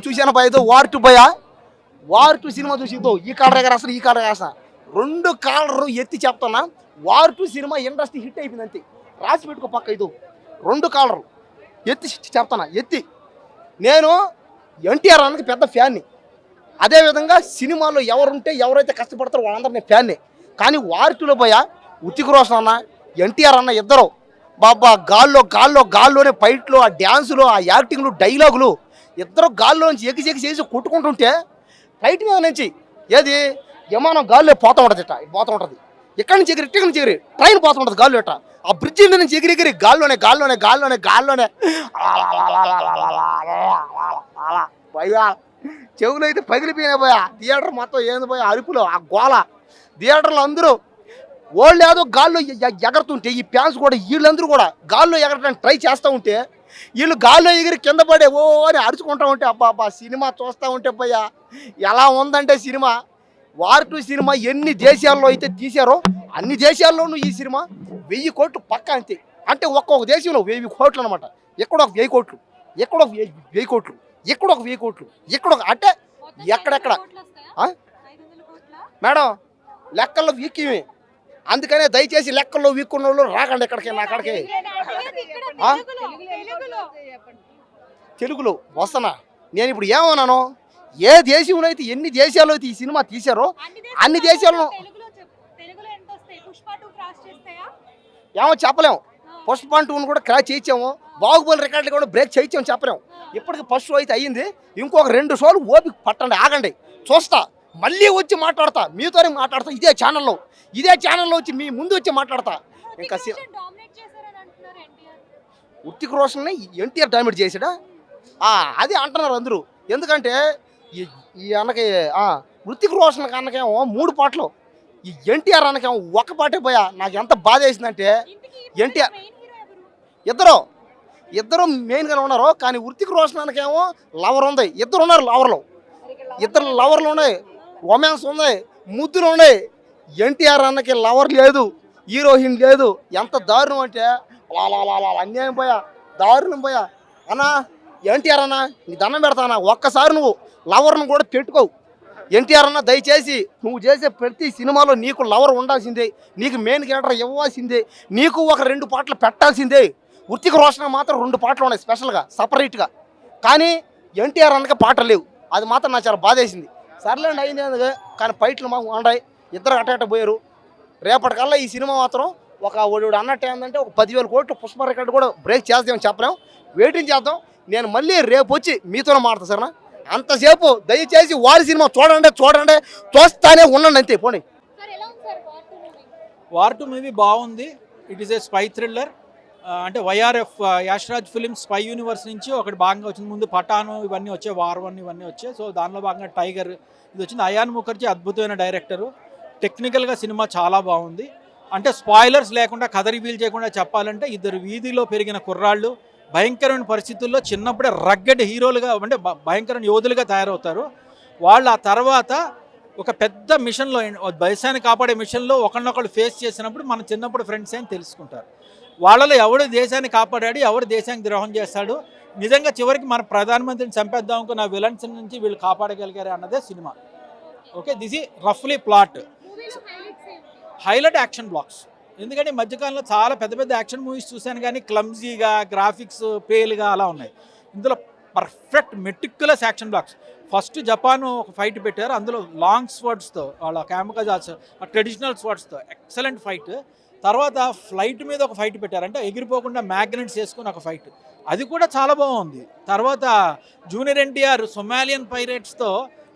చూశాను భయ war to భయ వార్ టు సినిమా చూసి ఈ కాలర్ దగ్గర అసలు ఈ కాలర్ అసలు 2 కాలరు ఎత్తి చెప్తున్నా war to cinema industry hit అయిపోయింది అంతే రాసి పెట్టుకో పక్క 2 కాలరు ఎత్తి చెప్తున్నా ఎత్తి నేను ఎన్టీఆర్ అన్నకి పెద్ద ఫ్యాన్ని అదేవిధంగా సినిమాలో ఎవరైతే కష్టపడతారో వాళ్ళందరూ నేను ఫ్యాన్నే కానీ వార్ టులో భయ ఉతిక్ రోషన్ అన్న ఎన్టీఆర్ అన్న ఇద్దరు బాబా గాల్లోనే ఫైట్లు ఆ డ్యాన్సులు ఆ యాక్టింగ్లు డైలాగులు ఇద్దరు గాల్లో నుంచి ఎగిసి చేసి కొట్టుకుంటుంటే ఫ్లైట్ మీద నుంచి ఏది విమానం గాల్లో పోతూ ఉంటుంది ఎక్కడి నుంచి ఎగిరి ట్రైన్ పోతూ ఉంటుంది గాల్లో ఇట్ట ఆ బ్రిడ్జి నుంచి ఎగిరి గాల్లోనే భయ్యా చెవులు అయితే పగిలిపోయినాయి భయ థియేటర్ మొత్తం ఏంది భయ అరుపులు ఆ గోల థియేటర్లో అందరూ వాళ్ళు ఏదో గాల్లో ఎగరుతుంటే ఈ ఫ్యాన్స్ కూడా వీళ్ళందరూ కూడా గాల్లో ఎగరడానికి ట్రై చేస్తూ ఉంటే వీళ్ళు గాల్లో ఎగిరి కింద పడే ఓ అని అరుచుకుంటూ ఉంటే అబ్బా సినిమా చూస్తూ ఉంటే భయ్యా ఎలా ఉందంటే సినిమా వార్ టు సినిమా ఎన్ని దేశాల్లో అయితే తీశారో అన్ని దేశాల్లోనూ ఈ సినిమా 1000 కోట్లు పక్క అంతే అంటే ఒక్కొక్క దేశంలో 1000 కోట్లు అనమాట ఎక్కడ ఒక 1000 కోట్లు ఎక్కడ ఒక 1000 కోట్లు ఎక్కడ ఒక 1000 కోట్లు ఎక్కడ ఒక అంటే ఎక్కడెక్కడ మేడం లెక్కల్లో వీక్కిమే అందుకనే దయచేసి లెక్కల్లో వీక్కున్న వాళ్ళు రాకండి ఎక్కడికి నా అక్కడికి తెలుగులో వస్తానా నేను ఇప్పుడు ఏమన్నాను ఏ దేశంలో అయితే ఎన్ని దేశాల్లో అయితే ఈ సినిమా తీశారో అన్ని దేశాల్లో ఏమో చెప్పలేము పుష్ప 2 కూడా క్రాచ్ చేయించాము బాహుబలి రికార్డులు కూడా బ్రేక్ చేయించాము చెప్పలేము ఇప్పటికి ఫస్ట్ షో అయితే అయ్యింది ఇంకొక 2 షోలు ఓపిక పట్టండి ఆగండి చూస్తా మళ్ళీ వచ్చి మాట్లాడతా మీతోనే మాట్లాడతా ఇదే ఛానల్లో వచ్చి మీ ముందు వచ్చి మాట్లాడతా ఇంకా ఉత్తిక్ రోషన్ ఎన్టీఆర్ డామినేట్ చేసాడా అది అంటున్నారు అందరూ ఎందుకంటే ఈ అన్నకి ఉత్తిక్ రోషన్ అన్నకేమో 3 పాటలు ఈ ఎన్టీఆర్ అన్నకేమో 1 పాటే పోయా నాకు ఎంత బాధ వేసిందంటే ఎన్టీఆర్ ఇద్దరు మెయిన్గానే ఉన్నారు కానీ ఉత్తిక్ రోషన్ అన్నకేమో లవర్ ఉంది ఇద్దరు ఉన్నారు లవర్లు ఉన్నాయి రొమాన్స్ ఉన్నాయి ముద్దులు ఉన్నాయి ఎన్టీఆర్ అన్నకి లవర్ లేదు హీరోయిన్ లేదు ఎంత దారుణం అంటే అన్యాయం పోయా దారుణం పోయా అన్నా ఎన్టీఆర్ అన్న నీ దండం పెడతానా ఒక్కసారి నువ్వు లవర్ను కూడా పెట్టుకోవు ఎన్టీఆర్ అన్న దయచేసి నువ్వు చేసే ప్రతి సినిమాలో నీకు లవర్ ఉండాల్సిందే నీకు మెయిన్ క్యారెక్టర్ ఇవ్వాల్సిందే నీకు ఒక 2 పాటలు పెట్టాల్సిందే ఉత్తిక్ రోషన్ మాత్రం 2 పాటలు ఉన్నాయి స్పెషల్గా సపరేట్గా కానీ ఎన్టీఆర్ అన్నకి పాటలు లేవు అది మాత్రం నాకు చాలా బాధేసింది సర్లేండి అయింది కానీ ఫైట్లు మాకు ఉన్నాయి ఇద్దరు అట్ట పోయారు రేపటికల్లా ఈ సినిమా మాత్రం ఒక అన్నట్టు ఏంటంటే ఒక 10,000 కోట్లు పుష్ప రికార్డు కూడా బ్రేక్ చేస్తామని చెప్పలేము వెయిటింగ్ చేద్దాం నేను మళ్ళీ రేపు వచ్చి మీతోనే మాట్లాడతా సరేనా అంతసేపు దయచేసి వారి సినిమా చూడండి చూస్తానే ఉండండి అంతే పోనీ వార్ 2 మూవీ బాగుంది it is a spy thriller అంటే YRF Yash Raj films spy universe నుంచి ఒకటి భాగంగా వచ్చింది ముందు పఠాను ఇవన్నీ వచ్చాయి వార్ 1 ఇవన్నీ వచ్చాయి సో దానిలో భాగంగా టైగర్ ఇది వచ్చింది అయాన్ ముఖర్జీ అద్భుతమైన డైరెక్టరు టెక్నికల్గా సినిమా చాలా బాగుంది అంటే స్పాయిలర్స్ లేకుండా కథ రివీల్ చేయకుండా చెప్పాలంటే ఇద్దరు వీధిలో పెరిగిన కుర్రాళ్ళు భయంకరమైన పరిస్థితుల్లో చిన్నప్పుడే రగ్గడ్ హీరోలుగా అంటే భయంకరమైన యోధులుగా తయారవుతారు వాళ్ళు ఆ తర్వాత ఒక పెద్ద మిషన్లో దేశాన్ని కాపాడే మిషన్లో ఒకరినొకరు ఫేస్ చేసినప్పుడు మన చిన్నప్పుడు ఫ్రెండ్స్ అని తెలుసుకుంటారు వాళ్ళలో ఎవడు దేశాన్ని కాపాడాడు ఎవడు దేశానికి ద్రోహం చేస్తాడు నిజంగా చివరికి మన ప్రధానమంత్రిని చంపేద్దాం అనుకున్న విలన్స్ నుంచి వీళ్ళు కాపాడగలిగారు అన్నదే సినిమా ఓకే దిస్ ఈ రఫ్లీ ప్లాట్ హైలైట్ యాక్షన్ బ్లాక్స్ ఎందుకంటే ఈ మధ్యకాలంలో చాలా పెద్ద యాక్షన్ మూవీస్ చూశాను కానీ క్లమ్జీగా గ్రాఫిక్స్ పేలుగా అలా ఉన్నాయి ఇందులో perfect meticulous action blocks first Japan ఒక ఫైట్ పెట్టారు అందులో లాంగ్ స్వర్డ్స్తో వాళ్ళ క్యామకాజాస్ ట్రెడిషనల్ స్వర్డ్స్తో ఎక్సలెంట్ ఫైట్ తర్వాత ఫ్లైట్ మీద ఒక ఫైట్ పెట్టారు అంటే ఎగిరిపోకుండా మ్యాగ్నెట్స్ వేసుకుని ఒక ఫైట్ అది కూడా చాలా బాగుంది తర్వాత జూనియర్ ఎన్టీఆర్ సొమాలియన్ పైరేట్స్తో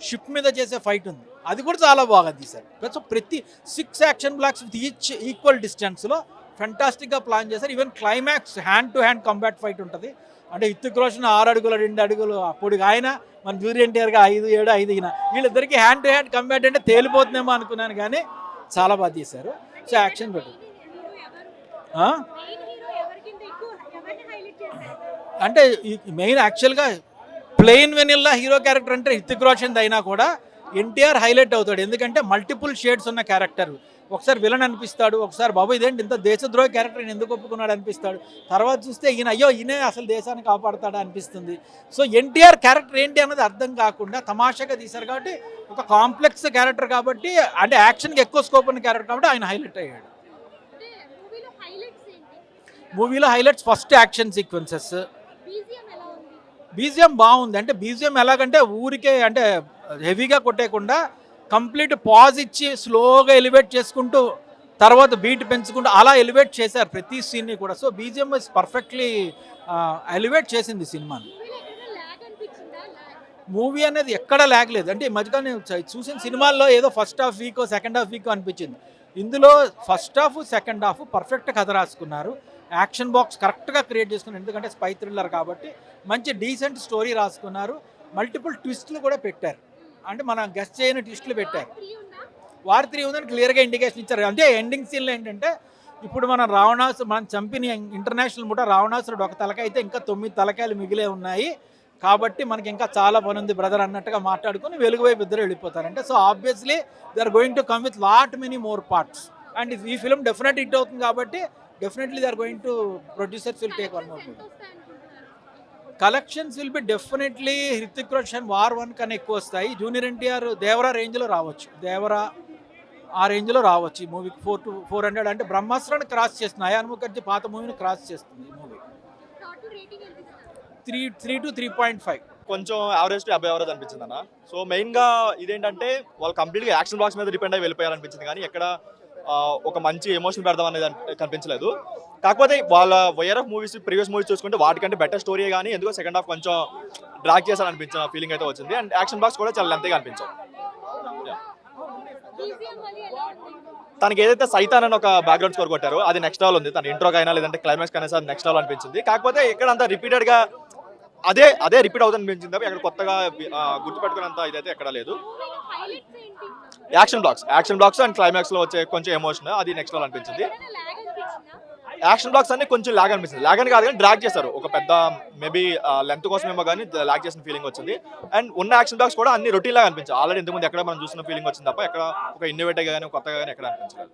షిప్ మీద చేసే ఫైట్ ఉంది అది కూడా చాలా బాగా తీశారు సో ప్రతి 6 action blocks with each equal డిస్టెన్స్లో ఫెంటాస్టిక్గా ప్లాన్ చేశారు even climax hand to hand combat fight ఉంటుంది అంటే ఉత్తిక్ రోషన్ 6 అడుగులు 2 అడుగులు అప్పుడు ఆయన మన జూనియర్ ఎన్టీఆర్గా 5, 7, 5 ఈయన వీళ్ళిద్దరికి హ్యాండ్ టు హ్యాండ్ కంబాట్ అంటే తేలిపోతుందేమో అనుకున్నాను కానీ చాలా బాగా తీశారు సో యాక్షన్ పెట్టు అంటే మెయిన్ యాక్చువల్గా ప్లెయిన్ వెనిల్లా హీరో క్యారెక్టర్ అంటే హృతిక్ రోషన్ అయినా కూడా ఎన్టీఆర్ హైలైట్ అవుతాడు ఎందుకంటే మల్టిపుల్ షేడ్స్ ఉన్న క్యారెక్టర్ ఒకసారి విలన్ అనిపిస్తాడు, ఒకసారి బాబు ఇదేంటి ఇంత దేశద్రోహ క్యారెక్టర్ ఈయన ఎందుకు ఒప్పుకున్నాడు అనిపిస్తాడు, తర్వాత చూస్తే ఈయన అయ్యో ఈయనే అసలు దేశాన్ని కాపాడుతాడా అనిపిస్తుంది. సో ఎన్టీఆర్ క్యారెక్టర్ ఏంటి అన్నది అర్థం కాకుండా తమాషాగా తీశారు కాబట్టి ఒక కాంప్లెక్స్ క్యారెక్టర్ కాబట్టి, అంటే యాక్షన్కి ఎక్కువ స్కోప్ ఉన్న క్యారెక్టర్ కాబట్టి ఆయన హైలైట్ అయ్యాడు. మూవీలో highlights first action sequences. BGM బాగుంది. అంటే బీజిఎం ఎలాగంటే ఊరికే అంటే హెవీగా కొట్టేయకుండా కంప్లీట్ పాజ్ ఇచ్చి స్లోగా ఎలివేట్ చేసుకుంటూ తర్వాత బీట్ పెంచుకుంటూ అలా ఎలివేట్ చేశారు ప్రతి సీన్ని కూడా. So BGM is perfectly elevate చేసింది సినిమాని. మూవీ అనేది ఎక్కడ లాగలేదు. అంటే ఈ మధ్యగా నేను చూసిన సినిమాల్లో ఏదో first half week second half week అనిపించింది. ఇందులో first half second half perfect కథ రాసుకున్నారు. యాక్షన్ బాక్స్ కరెక్ట్గా క్రియేట్ చేసుకున్నారు. ఎందుకంటే స్పై థ్రిల్లర్ కాబట్టి మంచి డీసెంట్ స్టోరీ రాసుకున్నారు. మల్టిపుల్ ట్విస్టులు కూడా పెట్టారు. అంటే మనం గెస్ట్ చేయని ట్విస్టులు పెట్టారు. వార్ 3 ఉందని క్లియర్గా ఇండికేషన్ ఇచ్చారు. అంటే ఎండింగ్ సీన్లో ఏంటంటే ఇప్పుడు మనం చంపిన ఇంటర్నేషనల్ ముఠ రావణాసురుడు ఒక తలకాయ అయితే ఇంకా 9 తలకాయలు మిగిలే ఉన్నాయి కాబట్టి మనకి ఇంకా చాలా పని ఉంది బ్రదర్ అన్నట్టుగా మాట్లాడుకొని వెలుగు వైపు ఇద్దరు వెళ్ళిపోతారంటే. So obviously they are going to come with lot many more parts and ఈ ఫిల్మ్ డెఫినెట్ హిట్ అవుతుంది కాబట్టి definitely they are going to producers will take one more movie. Collections will be definitely Hrithik Roshan War 1 కన్నా ఎక్కువ వస్తాయి. Junior NTR Devara రేంజ్లో రావచ్చు. దేవరా ఆ రేంజ్లో రావచ్చు. ఈ మూవీకి 400 అంటే బ్రహ్మాస్త్రాన్ని క్రాస్ చేస్తుంది. అయాన్ ముఖర్జీ పాత మూవీని క్రాస్ చేస్తుంది ఈ మూవీ. 3 to 3.5 కొంచెం యావరేజ్ టు అబౌవ్ యావరేజ్ అనిపించింది అన్న. సో మెయిన్గా ఇదేంటంటే వాళ్ళు కంప్లీట్గా యాక్షన్ బాక్స్ మీద డిపెండ్ అయ్యి వెళ్ళిపోయారనిపించింది కానీ ఎక్కడ ఒక మంచి ఎమోషన్ పెడదాం అనేది కనిపించలేదు. కాకపోతే వాళ్ళ వైఆర్ఎఫ్ మూవీస్ ప్రీవియస్ మూవీస్ చూసుకుంటే వాటికంటే బెటర్ స్టోరీ కానీ ఎందుకో సెకండ్ హాఫ్ కొంచెం డ్రాగ్ చేశారు అనిపించిన ఫీలింగ్ అయితే వచ్చింది. అండ్ యాక్షన్ బాక్స్ కూడా చాలా లెంతీగా అనిపించాం. తనకి ఏదైతే సైతాన్ అని ఒక బ్యాక్గ్రౌండ్ స్కోర్ కొట్టారో అది నెక్స్ట్ లెవెల్ ఉంది. తన ఇంట్రోకి అయినా లేదంటే క్లైమాక్స్ అయినా సార్ నెక్స్ట్ లెవెల్ అనిపించింది. కాకపోతే ఇక్కడ అంతా రిపీటెడ్గా అదే రిపీట్ అవుతుంది అనిపించింది. అక్కడ కొత్తగా గుర్తుపెట్టుకున్నంత ఇదైతే ఎక్కడ లేదు. యాక్షన్ బ్లాక్స్ అండ్ క్లైమాక్స్ లో వచ్చే కొంచెం ఎమోషన్ అది నెక్స్ట్ లెవెల్ అనిపించింది. యాక్షన్ బ్లాక్స్ అన్ని కొంచెం లాగ్ అనిపించింది. లాగ్ అని కాదు కానీ డ్రాగ్ చేశారు. ఒక పెద్ద మేబీ లెంత్ కోసం ఏమో కానీ లాగ్ చేసిన ఫీలింగ్ వచ్చింది. అండ్ ఉన్న యాక్షన్ బ్లాక్స్ కూడా అన్ని రొటీన్ లాగా అనిపించాయి. ఆల్రెడీ ఇంతకుముందు ఎక్కడ మనం చూసిన ఫీలింగ్ వచ్చింది తప్ప ఎక్కడ ఒక ఇన్నోవేటివ్ కానీ కొత్తగా కానీ ఎక్కడ అనిపించలేదు.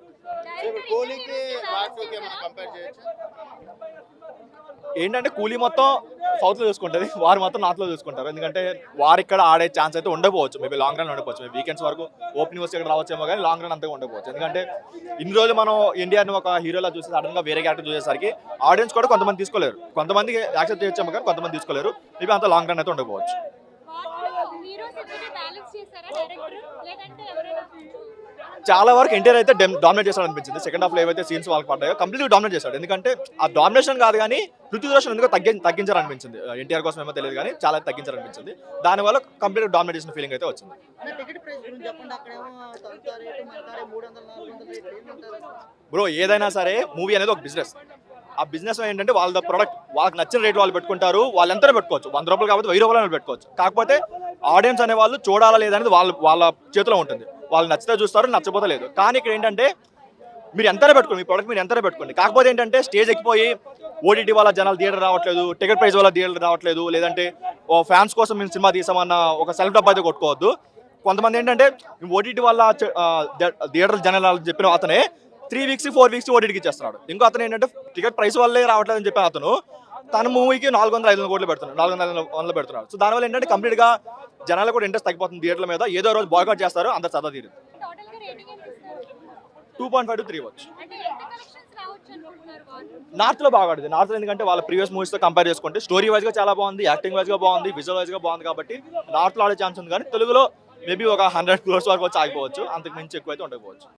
ఏంటంటే కూలీ మొత్తం సౌత్ లో చూసుకుంటుంది, వారు మొత్తం నార్త్ లో చూసుకుంటారు. ఎందుకంటే వారు ఇక్కడ ఆడే ఛాన్స్ అయితే ఉండకపోవచ్చు. మేబీ లాంగ్ రన్ ఉండకపోవచ్చు. వీకెండ్స్ వరకు ఓపెనింగ్ వస్తే ఇక్కడ రావచ్చేమో కానీ లాంగ్ రన్ అంతగా ఉండకపోవచ్చు. ఎందుకంటే ఇన్ని రోజులు మనం ఇండియాని ఒక హీరోలా చూసి సడన్ గా వేరే క్యారెక్టర్ చూసేసరికి ఆడియన్స్ కూడా కొంతమంది తీసుకోలేరు. కొంతమంది యాక్సెప్ట్ చేయొచ్చేమో కానీ కొంతమంది తీసుకోలేరు. మేబీ అంత లాంగ్ రన్ అయితే ఉండకపోవచ్చు. చాలా వరకు ఎన్టీఆర్ అయితే డామినేట్ చేస్తాడు అనిపించింది. సెకండ్ హాఫ్ లో ఏవైతే సీన్స్ వాళ్ళకి పడ్డాయో కంప్లీట్ డామినేట్ చేశాడు. ఎందుకంటే ఆ డామినేషన్ కాదు కానీ హృతిక్ రోషన్ ఎందుకో తగ్గించారనిపించింది. ఎన్టీఆర్ కోసం ఏమో తెలియదు కానీ చాలా తగ్గించారనిపించింది. దానివల్ల కంప్లీట్ డామినేట్ చేసిన ఫీలింగ్ అయితే వచ్చింది. బ్రో ఏదైనా సరే మూవీ అనేది ఒక బిజినెస్. ఆ బిజినెస్ ఏంటంటే వాళ్ళ ప్రొడక్ట్ వాళ్ళకి నచ్చిన రేట్ వాళ్ళు పెట్టుకుంటారు. వాళ్ళు ఎంతనే పెట్టుకోవచ్చు. 100 రూపాయలు కాబట్టి 1000 రూపాయలు పెట్టుకోవచ్చు. కాకపోతే ఆడియన్స్ అనే వాళ్ళు చూడాలా లేదనేది వాళ్ళ చేతిలో ఉంటుంది. వాళ్ళు నచ్చితే చూస్తారు, నచ్చపోతే లేదు. కానీ ఇక్కడ ఏంటంటే మీరు ఎంతనే పెట్టుకోండి, మీ ప్రొడక్ట్ మీరు ఎంతనే పెట్టుకోండి. కాకపోతే ఏంటంటే స్టేజ్ ఎక్కిపోయి ఓటీటీ వల్ల జనాలు థియేటర్ రావట్లేదు, టికెట్ ప్రైస్ వల్ల థియేటర్ రావట్లేదు, లేదంటే ఫ్యాన్స్ కోసం మేము సినిమా తీసామన్న ఒక సెల్ఫ్ డబ్బా అయితే కొట్టుకోవద్దు. కొంతమంది ఏంటంటే ఓటీటీ వల్ల థియేటర్ జనాలు చెప్పిన అతనే 3 weeks 4 weeks ఓటీటీకి ఇచ్చేస్తున్నాడు. ఇంకో అతను ఏంటంటే టికెట్ ప్రైస్ వల్లే రావట్లేదు అని చెప్పిన అతను తన మూవీకి 400-500 కోట్లు పెడుతున్నాడు, 400 పెడుతున్నాడు. సో దానివల్ల ఏంటంటే కంప్లీట్గా జనాలు కూడా ఇంట్రెస్ట్ తగ్గిపోతుంది థియేటర్ల మీద. ఏదో రోజు బాయ్కాట్ చేస్తారు, అందరు చదువు తీరుతుంది. 2.5 to 3 వచ్చు. నార్త్ లో బాగా ఆడింది. నార్త్ ఎందుకంటే వాళ్ళ ప్రీవియస్ మూవీస్ తో కంపేర్ చేసుకుంటే స్టోరీ వైజ్ గా చాలా బాగుంది, యాక్టింగ్ వైజ్ గా బాగుంది, విజువల్ వైజ్ గా బాగుంది కాబట్టి నార్త్ లో ఆడే ఛాన్స్ ఉంది. కానీ తెలుగులో మేబీ ఒక 100 crores వరకు వచ్చి ఆగిపోవచ్చు. అంతకు మించి ఎక్కువ అయితే ఉండకపోవచ్చు.